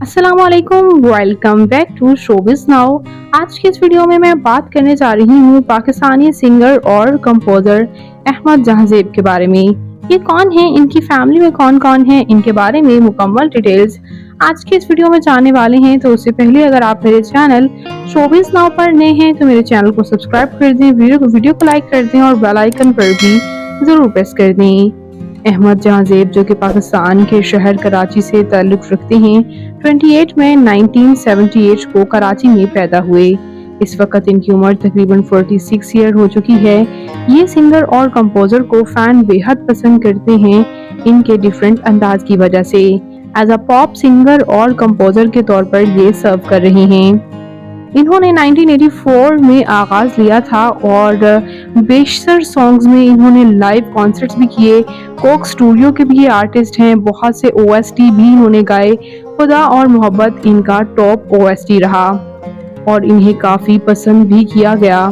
अस्सलामुअलैकुम, welcome back to showbiz now. आज की इस वीडियो में मैं बात करने जा रही हूँ पाकिस्तानी सिंगर और कंपोज़र अहमद जहांज़ेब के बारे में। ये कौन है, इनकी फैमिली में कौन कौन है, इनके बारे में मुकम्मल डिटेल्स आज की इस वीडियो में जानने वाले हैं। तो उससे पहले अगर आप मेरे चैनल शोबिज़ नाउ पर नए हैं तो मेरे चैनल को सब्सक्राइब कर दें, वीडियो को लाइक कर दें और बेल आइकन पर भी ज़रूर प्रेस कर दें। अहमद जहांज़ेब जो कि पाकिस्तान के शहर कराची से ताल्लुक़ रखते हैं, 28 मई 1978 को कराची में पैदा हुए। इस वक्त इनकी उम्र तकरीबन 46 ईयर हो चुकी है। ये सिंगर और कंपोज़र को फैन बेहद पसंद करते हैं इनके डिफरेंट अंदाज की वजह से। एज अ पॉप सिंगर और कंपोज़र के तौर पर ये सर्व कर रहे हैं। इन्होंने 1984 में आगाज लिया था और बेशतर सॉन्ग्स में इन्होंने लाइव कॉन्सर्ट्स भी किए। कोक स्टूडियो के भी ये आर्टिस्ट हैं, बहुत से ओएसटी भी इन्होंने गाए। खुदा और मोहब्बत इनका टॉप ओएसटी रहा और इन्हें काफ़ी पसंद भी किया गया।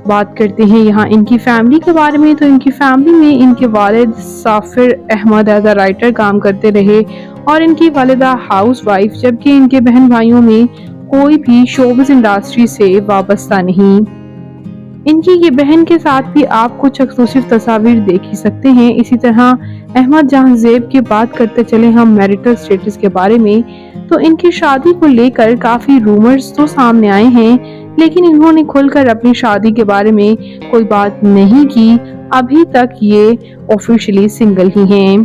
बात करते हैं यहाँ इनकी फैमिली के बारे में, तो इनकी फैमिली में इनके वालिद साफिर अहमद एज अ राइटर काम करते रहे और इनकी वालिदा हाउस वाइफ, जबकि इनके बहन भाइयों में कोई भी शोबिज़ इंडस्ट्री से वाबस्ता नहीं। इनकी ये बहन के साथ भी आप कुछ एक्सक्लूसिव तस्वीर देख ही सकते हैं। इसी तरह अहमद जहांज़ेब की बात करते चले हम मैरिटल स्टेटस के बारे में, तो इनकी शादी को लेकर काफ़ी रूमर्स तो सामने आए हैं, लेकिन इन्होंने खुलकर अपनी शादी के बारे में कोई बात नहीं की। अभी तक ये ऑफिशियली सिंगल ही हैं।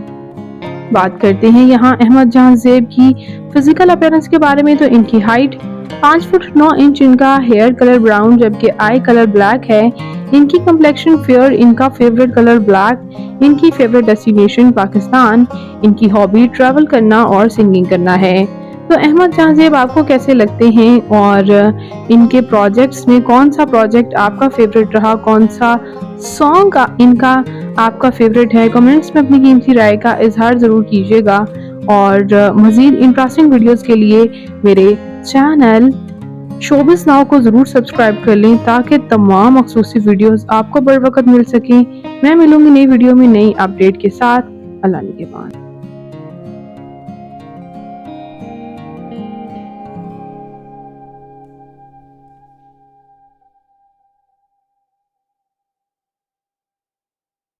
बात करते हैं यहाँ अहमद जहांज़ेब की फिजिकल अपीयरेंस के बारे में, तो इनकी हाइट 5 फुट 9 इंच, इनका हेयर कलर ब्राउन जबकि आई कलर ब्लैक है। इनकी कम्प्लेक्शन फेयर, इनका फेवरेट कलर ब्लैक, इनकी फेवरेट डेस्टिनेशन पाकिस्तान, इनकी हॉबी ट्रैवल करना और सिंगिंग करना है। तो अहमद जहांज़ेब आपको कैसे लगते हैं और इनके प्रोजेक्ट्स में कौन सा प्रोजेक्ट आपका फेवरेट रहा, कौन सा सॉन्ग इनका आपका फेवरेट है? कमेंट्स में अपनी कीमती राय का इजहार ज़रूर कीजिएगा और मज़ीद इंटरेस्टिंग वीडियोस के लिए मेरे चैनल शोबिज़ नाउ को ज़रूर सब्सक्राइब कर लें ताकि तमाम एक्सक्लूसिव वीडियोस आपको बर वक्त मिल सकें। मैं मिलूंगी नई वीडियो में नई अपडेट के साथ। अल्लाह निगहबान।